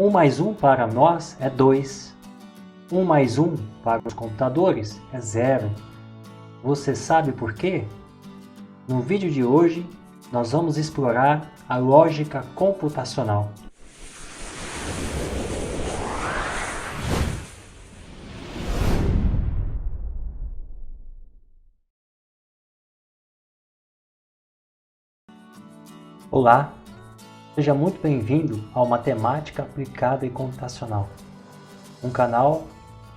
1 mais 1 para nós é 2. 1 mais 1 para os computadores é 0. Você sabe por quê? No vídeo de hoje, nós vamos explorar a lógica computacional. Olá, seja muito bem-vindo ao Matemática Aplicada e Computacional, um canal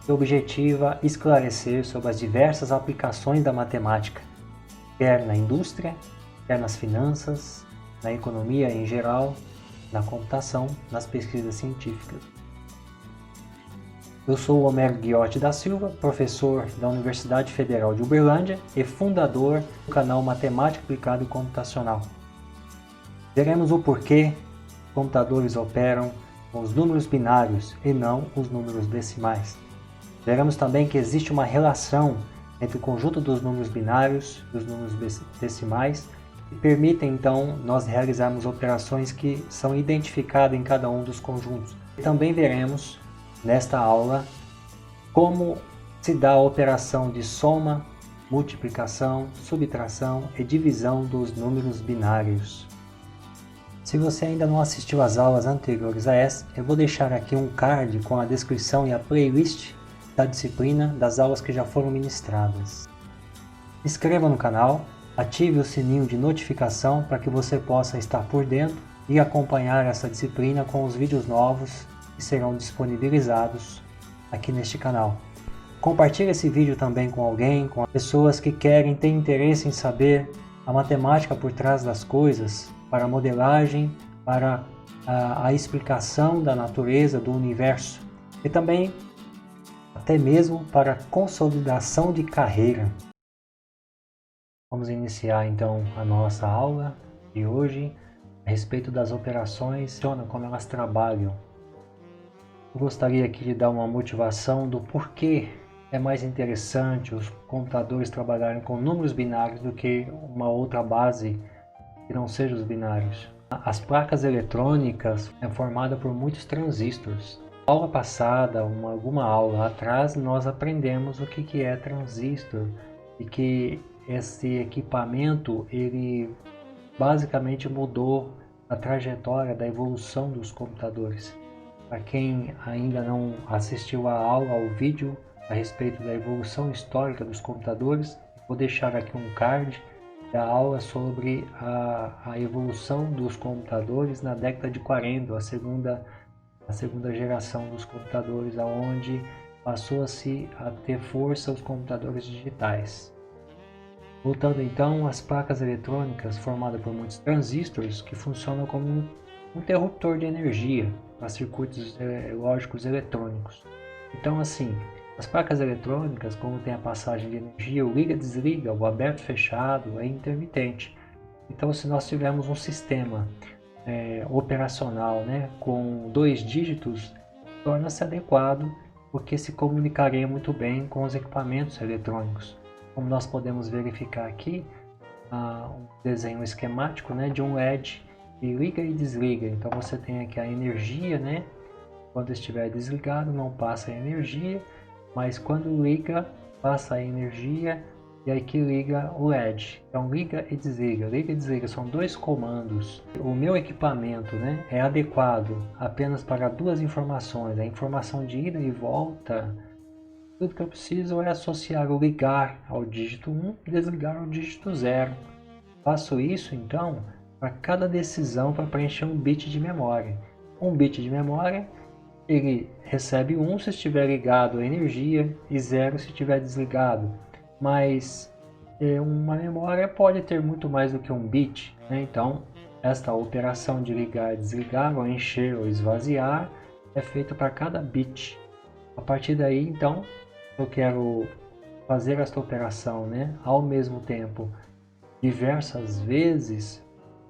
que objetiva esclarecer sobre as diversas aplicações da matemática, quer na indústria, quer nas finanças, na economia em geral, na computação, nas pesquisas científicas. Eu sou o Homero Ghiotti da Silva, professor da Universidade Federal de Uberlândia e fundador do canal Matemática Aplicada e Computacional. Veremos o porquê computadores operam com os números binários e não os números decimais. Veremos também que existe uma relação entre o conjunto dos números binários e os números decimais que permitem então nós realizarmos operações que são identificadas em cada um dos conjuntos. E também veremos nesta aula como se dá a operação de soma, multiplicação, subtração e divisão dos números binários. Se você ainda não assistiu às aulas anteriores a essa, eu vou deixar aqui um card com a descrição e a playlist da disciplina das aulas que já foram ministradas. Se inscreva no canal, ative o sininho de notificação para que você possa estar por dentro e acompanhar essa disciplina com os vídeos novos que serão disponibilizados aqui neste canal. Compartilhe esse vídeo também com alguém, com pessoas que querem ter interesse em saber a matemática por trás das coisas, para a modelagem, para a explicação da natureza, do universo e também até mesmo para a consolidação de carreira. Vamos iniciar então a nossa aula de hoje a respeito das operações, como elas trabalham. Eu gostaria aqui de dar uma motivação do porquê é mais interessante os computadores trabalharem com números binários do que uma outra base que não sejam os binários. As placas eletrônicas é formada por muitos transistores. Na aula passada, alguma aula atrás, nós aprendemos o que é transistor e que esse equipamento ele basicamente mudou a trajetória da evolução dos computadores. Para quem ainda não assistiu à aula, ao vídeo a respeito da evolução histórica dos computadores, vou deixar aqui um card da aula sobre a evolução dos computadores na década de 40, a segunda geração dos computadores, aonde passou-se a ter força os computadores digitais. Voltando então às placas eletrônicas formadas por muitos transistores que funcionam como um interruptor de energia para circuitos lógicos eletrônicos. Então assim, as placas eletrônicas, como tem a passagem de energia, o liga-desliga, o aberto-fechado, é intermitente. Então, se nós tivermos um sistema operacional com 2 dígitos, torna-se adequado porque se comunicaria muito bem com os equipamentos eletrônicos. Como nós podemos verificar aqui, um desenho esquemático de um LED que liga e desliga. Então, você tem aqui a energia, quando estiver desligado não passa a energia, mas quando liga, passa a energia e aí que liga o LED. Então liga e desliga são 2 comandos. O meu equipamento é adequado apenas para 2 informações, a informação de ida e volta. Tudo que eu preciso é associar o ligar ao dígito 1 e desligar ao dígito 0. Faço isso então para cada decisão para preencher um bit de memória. Um bit de memória ele recebe 1 se estiver ligado à energia e 0 se estiver desligado. Mas uma memória pode ter muito mais do que um bit. Então, esta operação de ligar e desligar, ou encher ou esvaziar, é feita para cada bit. A partir daí, então, eu quero fazer esta operação ao mesmo tempo diversas vezes.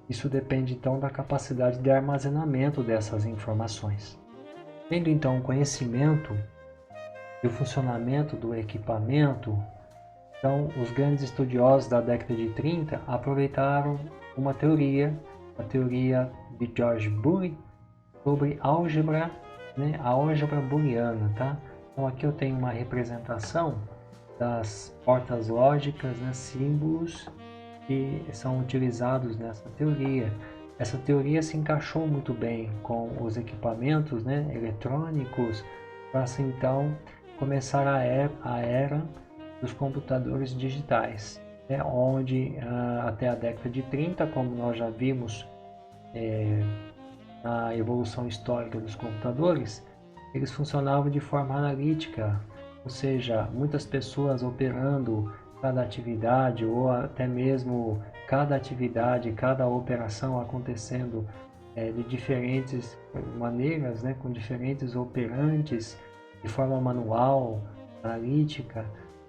Isso depende então da capacidade de armazenamento dessas informações. Tendo então conhecimento do funcionamento do equipamento, então os grandes estudiosos da década de 30 aproveitaram uma teoria, a teoria de George Boole, sobre álgebra, né, a álgebra booleana, tá? Então aqui eu tenho uma representação das portas lógicas, né, símbolos que são utilizados nessa teoria. Essa teoria se encaixou muito bem com os equipamentos, né, eletrônicos, para assim então começar a era dos computadores digitais, né, onde até a década de 30, como nós já vimos na evolução histórica dos computadores, eles funcionavam de forma analítica, ou seja, muitas pessoas operando cada atividade ou até mesmo cada atividade, cada operação acontecendo de diferentes maneiras, né, com diferentes operantes, de forma manual, analítica.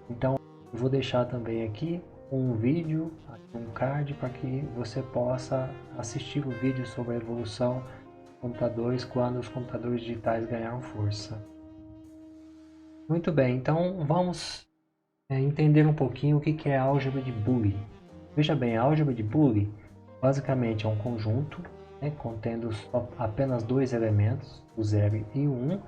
Então, eu vou deixar também aqui um vídeo, um card, para que você possa assistir o vídeo sobre a evolução dos computadores quando os computadores digitais ganharam força. Muito bem, então vamos entender um pouquinho o que é a álgebra de Boole. Veja bem, a álgebra de Boole basicamente é um conjunto, né, contendo apenas dois elementos, o 0 e o 1,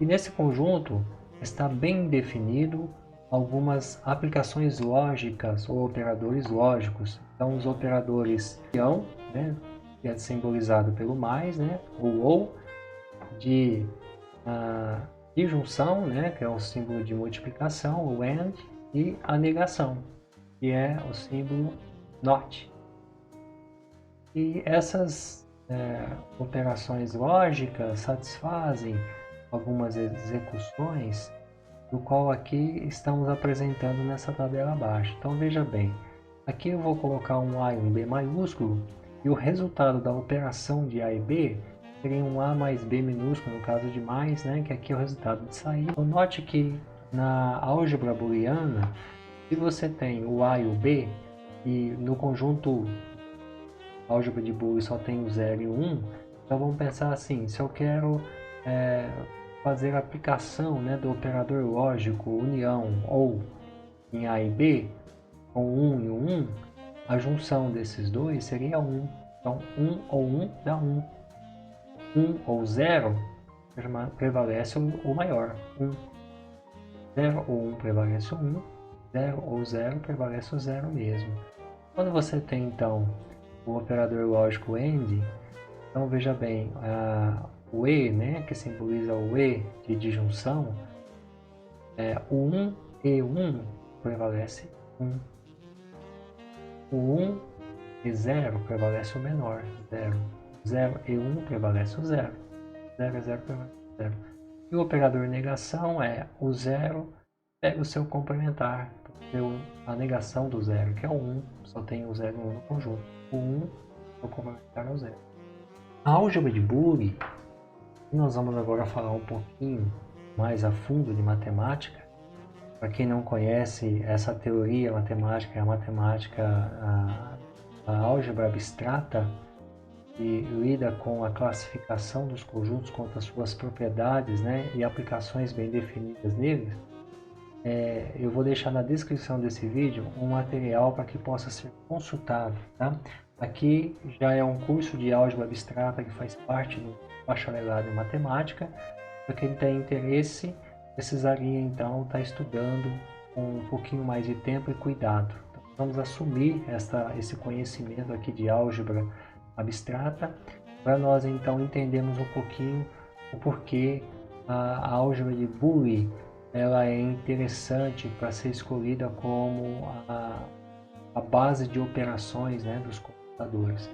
e nesse conjunto está bem definido algumas aplicações lógicas ou operadores lógicos. Então os operadores de ião, né, que é simbolizado pelo mais, né, ou de junção, né, que é o símbolo de multiplicação, o AND, e a negação, que é o símbolo NOT. E essas operações lógicas satisfazem algumas execuções, do qual aqui estamos apresentando nessa tabela abaixo. Então veja bem, aqui eu vou colocar um A e um B maiúsculo, e o resultado da operação de A e B seria um A mais B minúsculo, no caso de mais, né, que aqui é o resultado de saída. Então, note que na álgebra booleana, se você tem o A e o B, e no conjunto álgebra de Boole só tem o 0 e o 1, então vamos pensar assim, se eu quero fazer a aplicação, né, do operador lógico união ou em A e B, com 1 e o 1, a junção desses dois seria 1. Então 1 ou 1 dá 1. 1 ou 0 prevalece o maior, 1. 0 ou 1 prevalece o 1, 0 ou 0 prevalece o 0 mesmo. Quando você tem então o operador lógico AND, então veja bem, o E, né, que simboliza o E de disjunção, o 1 e 1 prevalece 1. O 1 e 0 prevalece o menor, 0. 0 e 1 prevalece o 0. 0 e 0 prevalece o 0. E o operador negação é o 0 pega o seu complementar, a negação do 0, que é o 1, só tem o 0 e o 1 no conjunto. O 1, o complementar é o 0. A álgebra de Boole, nós vamos agora falar um pouquinho mais a fundo de matemática. Para quem não conhece essa teoria matemática, a álgebra abstrata, que lida com a classificação dos conjuntos quanto às suas propriedades, né, e aplicações bem definidas neles. Eu vou deixar na descrição desse vídeo um material para que possa ser consultado. Tá? Aqui já é um curso de álgebra abstrata que faz parte do bacharelado em matemática. Para quem tem interesse, precisaria então estar estudando com um pouquinho mais de tempo e cuidado. Então, vamos assumir esse conhecimento aqui de álgebra abstrata, para nós então entendermos um pouquinho o porquê a álgebra de Boole ela é interessante para ser escolhida como a base de operações, né, dos computadores.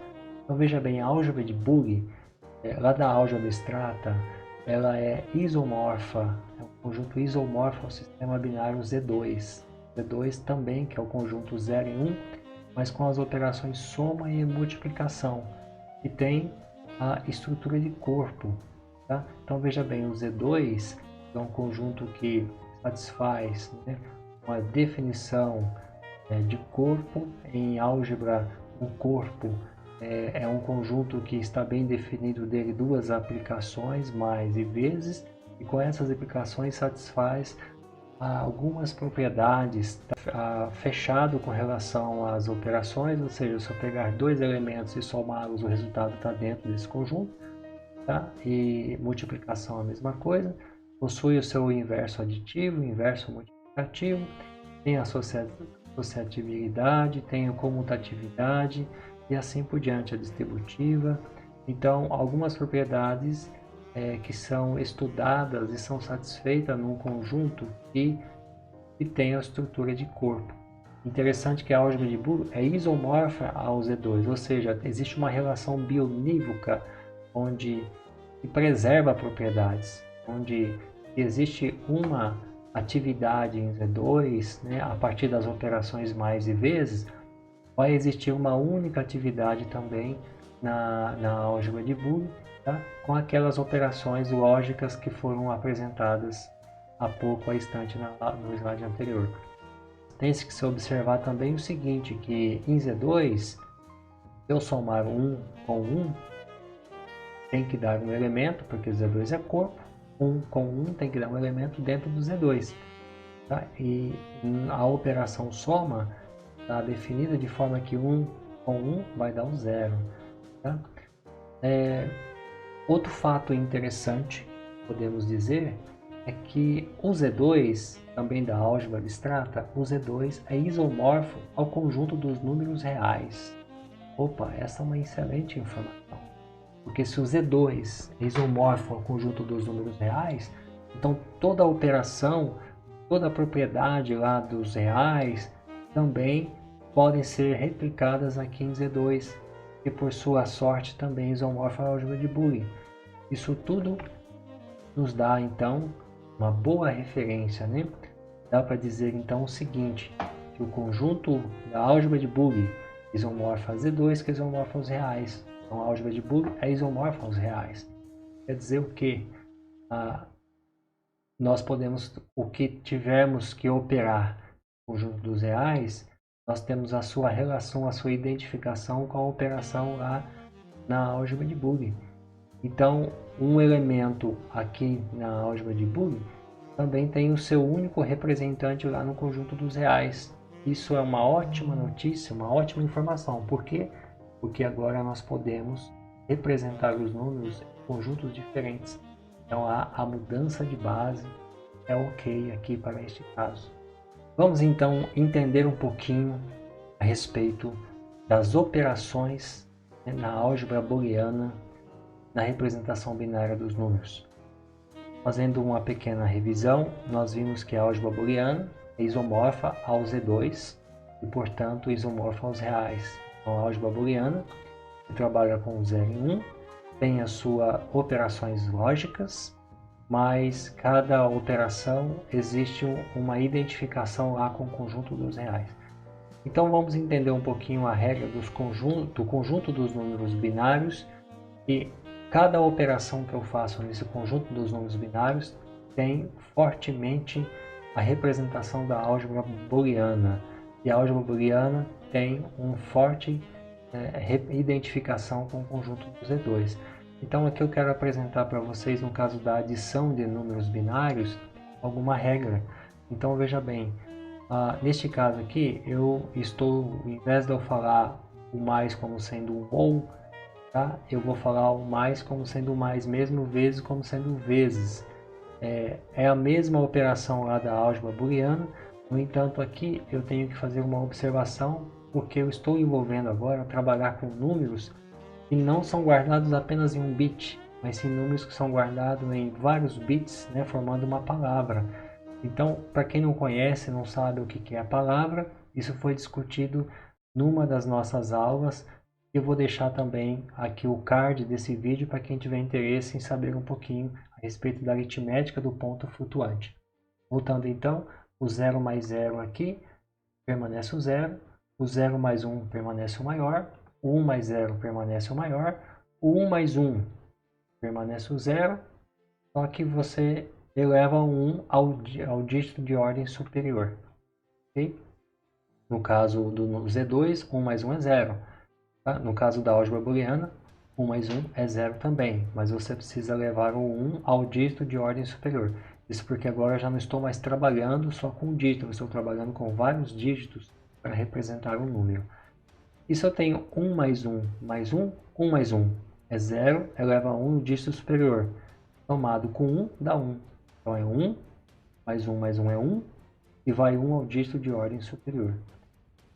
Então veja bem, a álgebra de Boole, lá da álgebra abstrata, ela é isomorfa, é um conjunto isomorfo ao sistema binário Z2. Z2 também, que é o conjunto 0 e 1, mas com as operações soma e multiplicação, e tem a estrutura de corpo. Tá? Então veja bem, o Z2 é um conjunto que satisfaz, né, uma definição de corpo. Em álgebra, o corpo é um conjunto que está bem definido dele duas aplicações, mais e vezes, e com essas aplicações satisfaz algumas propriedades, fechado com relação às operações, ou seja, se eu pegar dois elementos e somá-los, o resultado está dentro desse conjunto. tá? E multiplicação a mesma coisa. Possui o seu inverso aditivo, inverso multiplicativo, tem a associatividade, tem a comutatividade e assim por diante, a distributiva. Então, algumas propriedades que são estudadas e são satisfeitas num conjunto que tem a estrutura de corpo. Interessante que a álgebra de Boole é isomorfa ao Z2, ou seja, existe uma relação bionívoca onde se preserva propriedades, onde existe uma atividade em Z2, né, a partir das operações mais e vezes, vai existir uma única atividade também na álgebra de Boole, tá? Com aquelas operações lógicas que foram apresentadas há pouco, a instante no slide anterior. Tem-se que se observar também o seguinte, que em Z2, se eu somar 1 com 1, tem que dar um elemento, porque Z2 é corpo, 1 com 1 tem que dar um elemento dentro do Z2. Tá? E a operação soma está definida de forma que 1 com 1 vai dar um 0. Tá? Outro fato interessante, podemos dizer, é que o Z2, também da álgebra abstrata, o Z2 é isomorfo ao conjunto dos números reais. Opa, essa é uma excelente informação. Porque se o Z2 é isomorfo ao conjunto dos números reais, então toda a operação, toda a propriedade lá dos reais também podem ser replicadas aqui em Z2, e por sua sorte também isomorfo à álgebra de Boole. Isso tudo nos dá então uma boa referência, né? Dá para dizer então o seguinte, que o conjunto da álgebra de Boole isomorfa a Z2, que é isomorfa aos reais. Então a álgebra de Boole é isomorfa aos reais. Quer dizer o quê? Nós podemos, o que tivermos que operar no conjunto dos reais, nós temos a sua relação, a sua identificação com a operação lá na álgebra de Boole. Então, um elemento aqui na álgebra de Boole também tem o seu único representante lá no conjunto dos reais. Isso é uma ótima notícia, uma ótima informação. Por quê? Porque agora nós podemos representar os números em conjuntos diferentes. Então, a mudança de base é ok aqui para este caso. Vamos então entender um pouquinho a respeito das operações na álgebra booleana na representação binária dos números. Fazendo uma pequena revisão, nós vimos que a álgebra booleana é isomorfa ao Z2 e, portanto, isomorfa aos reais. Então, a álgebra booleana trabalha com 0 e 1, tem as suas operações lógicas, mas cada operação existe uma identificação lá com o conjunto dos reais. Então, vamos entender um pouquinho a regra do conjunto dos números binários, e cada operação que eu faço nesse conjunto dos números binários tem fortemente a representação da álgebra booleana. E a álgebra booleana tem uma forte identificação com o conjunto do Z2. Então aqui eu quero apresentar para vocês, no caso da adição de números binários, alguma regra. Então veja bem, neste caso aqui, eu estou, ao invés de eu falar o mais como sendo um ou, tá? Eu vou falar o mais como sendo o mais mesmo, vezes como sendo vezes. É a mesma operação lá da álgebra booleana, no entanto aqui eu tenho que fazer uma observação, porque eu estou envolvendo agora trabalhar com números que não são guardados apenas em um bit, mas sim números que são guardados em vários bits, né, formando uma palavra. Então, para quem não conhece, não sabe o que é a palavra, isso foi discutido numa das nossas aulas. Eu vou deixar também aqui o card desse vídeo para quem tiver interesse em saber um pouquinho a respeito da aritmética do ponto flutuante. Voltando então, o 0 mais 0 aqui permanece o 0, o 0 mais 1 permanece o maior, o 1 mais 0 permanece o maior, o 1 mais 1 permanece o 0, só que você eleva o 1 ao dígito de ordem superior. Okay? No caso do Z2, 1 mais 1 é 0. Tá? No caso da álgebra booleana, 1 mais 1 é 0 também, mas você precisa levar o 1 ao dígito de ordem superior. Isso porque agora eu já não estou mais trabalhando só com um dígito, eu estou trabalhando com vários dígitos para representar um número. E se eu tenho 1 mais 1 mais 1, 1 mais 1? é 0 eleva a 1 no dígito superior. Somado com 1 dá 1. Então é 1 mais 1 é 1 e vai 1 ao dígito de ordem superior.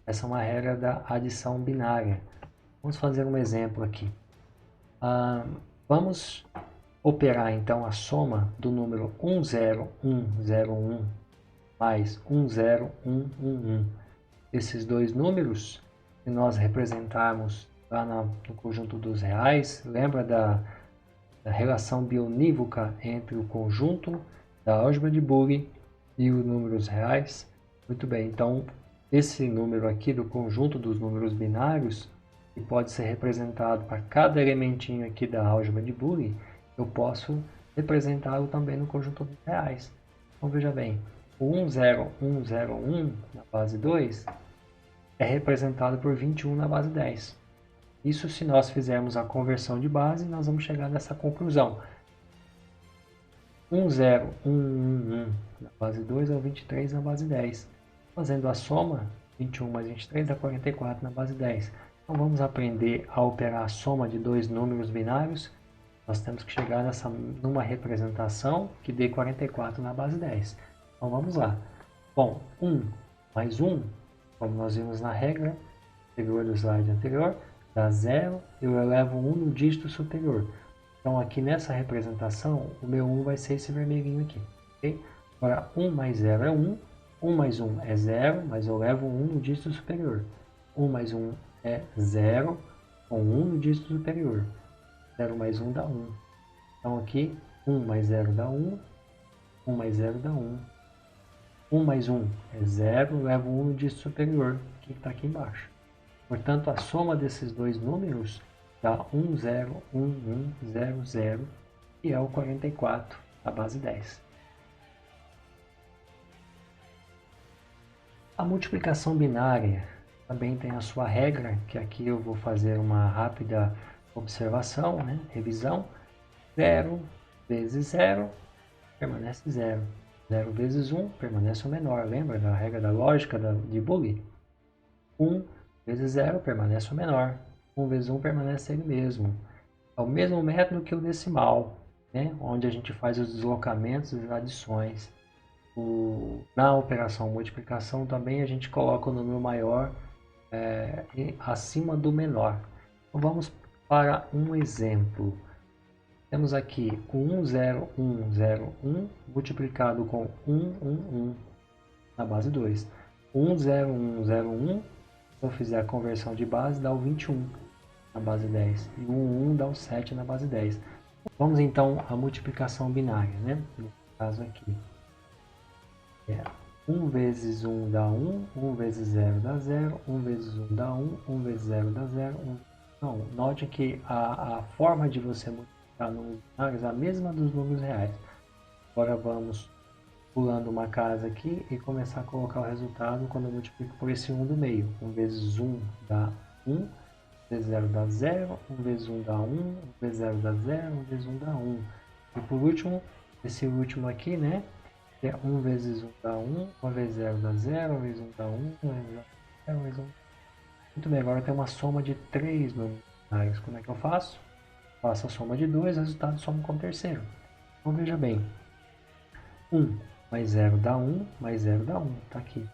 Essa é uma regra da adição binária. Vamos fazer um exemplo aqui. Vamos operar então a soma do número 10101 mais 10111. Esses dois números, se nós representarmos lá no conjunto dos reais, lembra da relação bionívoca entre o conjunto da álgebra de Boolean e os números reais? Muito bem, então esse número aqui do conjunto dos números binários, que pode ser representado para cada elementinho aqui da álgebra de Boolean, eu posso representá-lo também no conjunto dos reais. Então veja bem, o 10101 na base 2 é representado por 21 na base 10. Isso, se nós fizermos a conversão de base, nós vamos chegar nessa conclusão. 10111 na base 2 é o 23 na base 10. Fazendo a soma, 21 mais 23 dá 44 na base 10. Então vamos aprender a operar a soma de dois números binários. Nós temos que chegar numa representação que dê 44 na base 10. Então vamos lá. Bom, 1 mais 1, como nós vimos na regra anterior do slide anterior, dá 0, eu elevo 1 no dígito superior. Então aqui nessa representação, o meu 1 vai ser esse vermelhinho aqui. Okay? Agora 1 mais 0 é 1, 1 mais 1 é 0, mas eu levo 1 no dígito superior. 1 mais 1 é 0, com 1 no dígito superior. 0 mais 1 dá 1. Então aqui, 1 mais 0 dá 1, 1 mais 0 dá 1. 1 mais 1 é 0, levo 1 no dígito superior, que está aqui embaixo. Portanto, a soma desses dois números dá 1011100, que é o 44, a base 10. A multiplicação binária também tem a sua regra, que aqui eu vou fazer uma rápida observação, né? Revisão. 0 vezes 0 permanece 0. 0 vezes 1 permanece o menor. Lembra da regra da lógica de Boolean? 1 vezes 0 permanece o menor. 1 vezes 1 permanece ele mesmo. É o mesmo método que o decimal, né? Onde a gente faz os deslocamentos e as adições. Na operação multiplicação também a gente coloca o número maior acima do menor. Então vamos para um exemplo. Temos aqui o 10101 multiplicado com 111 na base 2. O 10101, se eu fizer a conversão de base, dá o 21 na base 10. E o 11 dá o 7 na base 10. Vamos então à multiplicação binária, né? No caso aqui. 1 vezes 1 dá 1, 1 vezes 0 dá 0, 1 vezes 1 dá 1, 1 vezes 0 dá 0, 1 não. Note que a forma de você multiplicar números binários é a mesma dos números reais. Agora vamos pulando uma casa aqui e começar a colocar o resultado quando eu multiplico por esse 1 do meio. 1 vezes 1 dá 1, 1 vezes 0 dá 0, 1 vezes 1 dá 1, 1 vezes 0 dá 0, 1 vezes 1 dá 1. E por último, esse último aqui, né? Que é 1 vezes 1 dá 1, 1 vezes 0 dá 0, 1 vezes 1 dá 1, 1 vezes 0, 1 vezes 1. Muito bem, agora tem uma soma de 3 números binários. Como é que eu faço? Faço a soma de 2, o resultado soma com o terceiro. Então veja bem, 1 mais 0 dá 1, mais 0 dá 1, está aqui.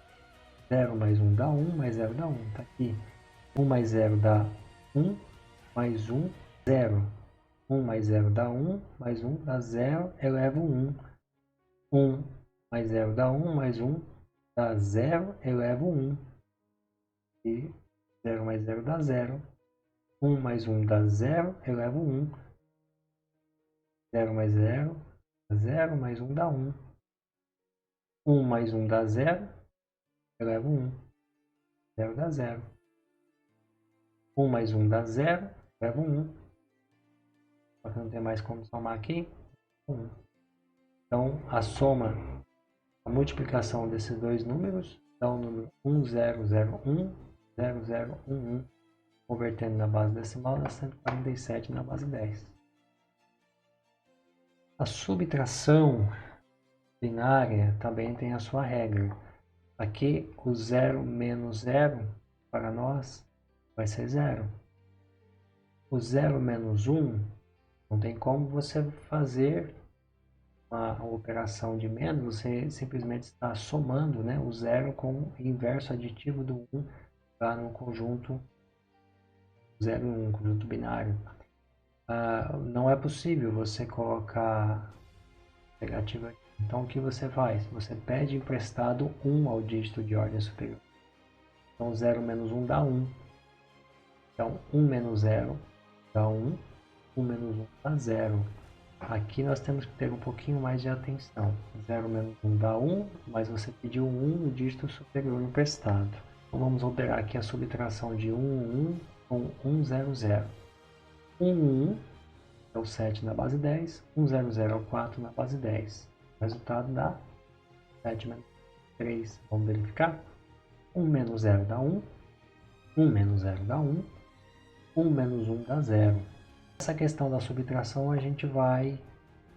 0 mais 1 dá 1, mais 0 dá 1, está aqui. 1 mais 0 dá 1, mais 1, 0. 1 mais 0 dá 1, mais 1 dá 0, elevo 1. 1 mais 0 dá 1, mais 1 dá 0, elevo 1. E 0 mais 0 dá 0. 1 mais 1 dá 0, elevo 1. 0 mais 0 dá 0, mais 1 dá 1. 1 mais 1 dá 0, elevo 1. 0 dá 0. 1 mais 1 dá 0, elevo 1. Só que não tem mais como somar aqui. 1. Então, a soma, a multiplicação desses dois números dá o número 10010011, convertendo na base decimal dá 147 na base 10. A subtração binária também tem a sua regra. Aqui o 0 menos 0 para nós vai ser 0. o 0 menos 1, não tem como você fazer uma operação de menos, você simplesmente está somando, né, o 0 com o inverso aditivo do 1 lá no conjunto 0 e 1, conjunto binário. Não é possível você colocar negativa aqui. Então o que você faz? Você pede emprestado 1 ao dígito de ordem superior. Então 0 menos 1 dá 1. Então 1 menos 0 dá 1. 1 menos 1 dá 0. Aqui nós temos que ter um pouquinho mais de atenção. 0 menos 1 dá 1, mas você pediu 1 no dígito superior emprestado. Então vamos operar aqui a subtração de 1, 1 com 1, 0, 0. 1, 1 é o 7 na base 10, 1, 0, 0 é o 4 na base 10. O resultado dá 7 menos 3. Vamos verificar? 1 menos 0 dá 1, 1 menos 0 dá 1, 1 menos 1 dá 0. Essa questão da subtração a gente vai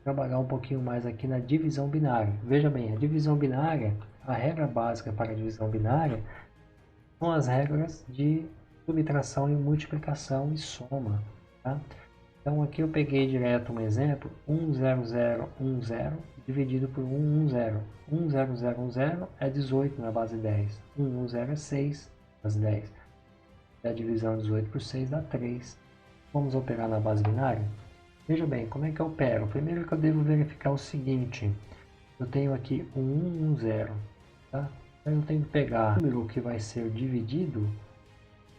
trabalhar um pouquinho mais aqui na divisão binária. Veja bem, a divisão binária, a regra básica para a divisão binária são as regras de subtração e multiplicação e soma. Tá? Então aqui eu peguei direto um exemplo, 1, 0, 0, 1, 0, dividido por 1, 1, 0. 1, 0, 0, 1, 0 é 18 na base 10. 1, 1, 0 é 6 na base 10. E a divisão de 18 por 6 dá 3. Vamos operar na base binária? Veja bem, como é que eu opero? Primeiro que eu devo verificar o seguinte. Eu tenho aqui um 1, 1, 0. Tá? Então eu tenho que pegar o número que vai ser dividido,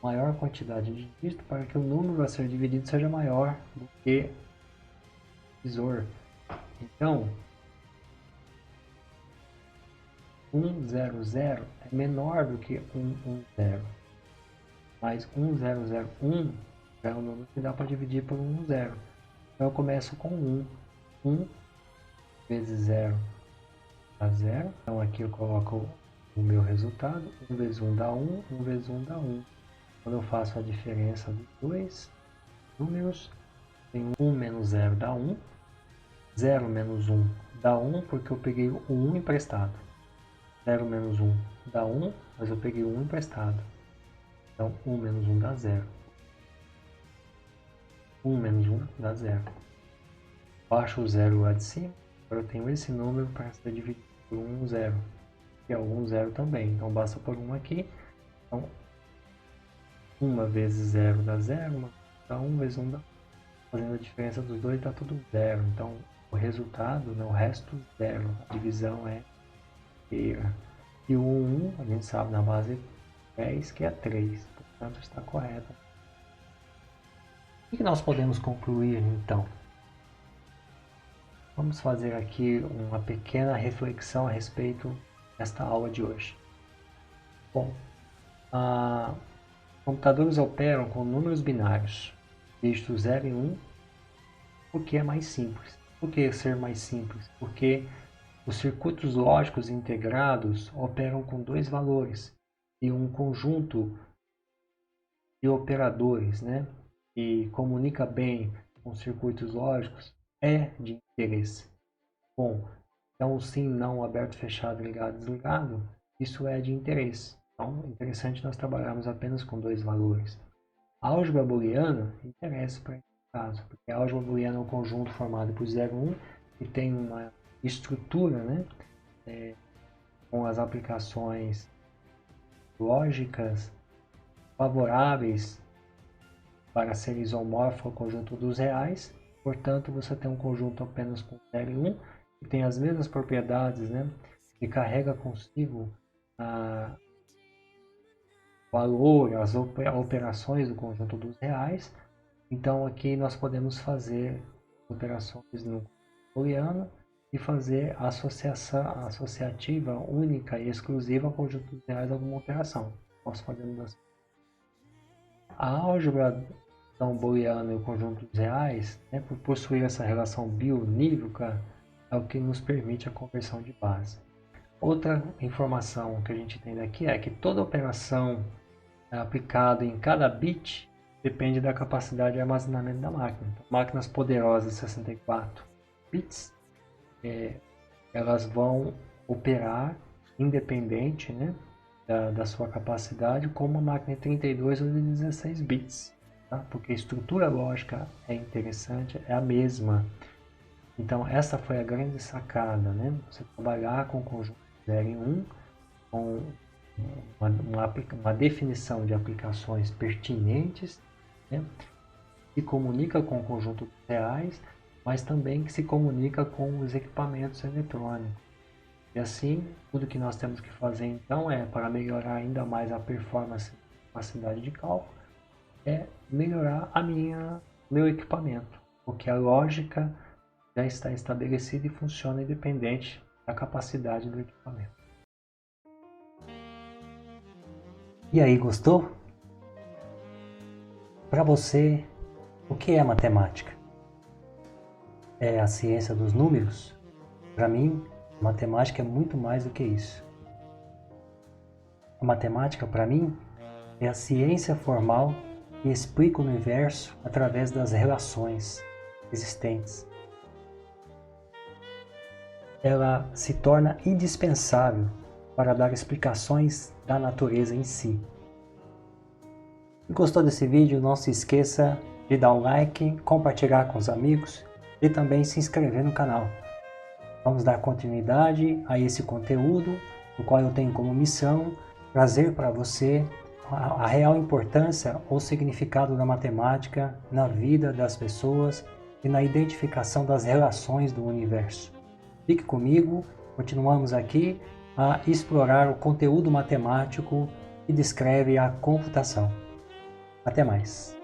maior quantidade de dígitos, para que o número a ser dividido seja maior do que o divisor. Então, 1, 0, 0 é menor do que 1, 1, 0. Mas 1, 0, 0, 1 é um número que dá para dividir por 1, 0. Então eu começo com 1. 1 vezes 0 dá 0. Então aqui eu coloco o meu resultado. 1 vezes 1 dá 1. 1 vezes 1 dá 1. Quando eu faço a diferença dos dois números, tem 1 menos 0 dá 1. 0 menos 1 dá 1 porque eu peguei o 1 emprestado. 0 menos 1 dá 1, mas eu peguei o 1 emprestado. Então 1 menos 1 dá 0. 1 menos 1 dá 0. Baixo o 0 lá de cima. Agora eu tenho esse número para ser dividido por 1, 0. Que é o 1, 0 também. Então basta pôr 1 aqui. Então 1 vezes 0 dá 0. 1 dá 1 vezes 1 dá 1. Fazendo a diferença dos dois dá tudo 0. Então o resultado, o resto 0. A divisão é inteira. E o 1, a gente sabe na base 10 que é 3. Portanto está correto. O que nós podemos concluir então? Vamos fazer aqui uma pequena reflexão a respeito desta aula de hoje. Bom, computadores operam com números binários, dígitos 0 e 1, porque é mais simples. Por que ser mais simples? Porque os circuitos lógicos integrados operam com dois valores e um conjunto de operadores, né? E comunica bem com circuitos lógicos é de interesse. Bom, então sim, não, aberto, fechado, ligado, desligado, isso é de interesse. Então, é interessante nós trabalharmos apenas com dois valores. A álgebra booleana interessa para esse caso, porque a álgebra booleana é um conjunto formado por 0 e 1 e tem uma estrutura, né, com as aplicações lógicas favoráveis para ser isomórfico ao conjunto dos reais. Portanto, você tem um conjunto apenas com 0 e 1, que tem as mesmas propriedades, né? Que carrega consigo o valor, as operações do conjunto dos reais. Então, aqui nós podemos fazer operações no booleano e fazer a associação associativa única e exclusiva ao conjunto dos reais alguma operação. Nós fazemos assim. A álgebra booleana e o conjunto dos reais, né, por possuir essa relação bionívoca, é o que nos permite a conversão de base. Outra informação que a gente tem daqui é que toda operação aplicada em cada bit depende da capacidade de armazenamento da máquina. Então, máquinas poderosas de 64 bits, elas vão operar independente, né, da sua capacidade, como uma máquina de 32 ou de 16 bits. tá? Porque a estrutura lógica é interessante, é a mesma. Então essa foi a grande sacada, né? Você trabalhar com o conjunto 0 em 1, com uma definição de aplicações pertinentes, né? Que comunica com o conjunto reais, mas também que se comunica com os equipamentos eletrônicos. E assim, tudo que nós temos que fazer então é, para melhorar ainda mais a performance e capacidade de cálculo, é melhorar meu equipamento, porque a lógica já está estabelecida e funciona independente da capacidade do equipamento. E aí, gostou? Para você, o que é matemática? É a ciência dos números? Para mim, matemática é muito mais do que isso. A matemática, para mim, é a ciência formal que explica o universo através das relações existentes. Ela se torna indispensável para dar explicações da natureza em si. Se gostou desse vídeo, não se esqueça de dar um like, compartilhar com os amigos e também se inscrever no canal. Vamos dar continuidade a esse conteúdo, o qual eu tenho como missão trazer para você a real importância ou significado da matemática na vida das pessoas e na identificação das relações do universo. Fique comigo, continuamos aqui a explorar o conteúdo matemático que descreve a computação. Até mais!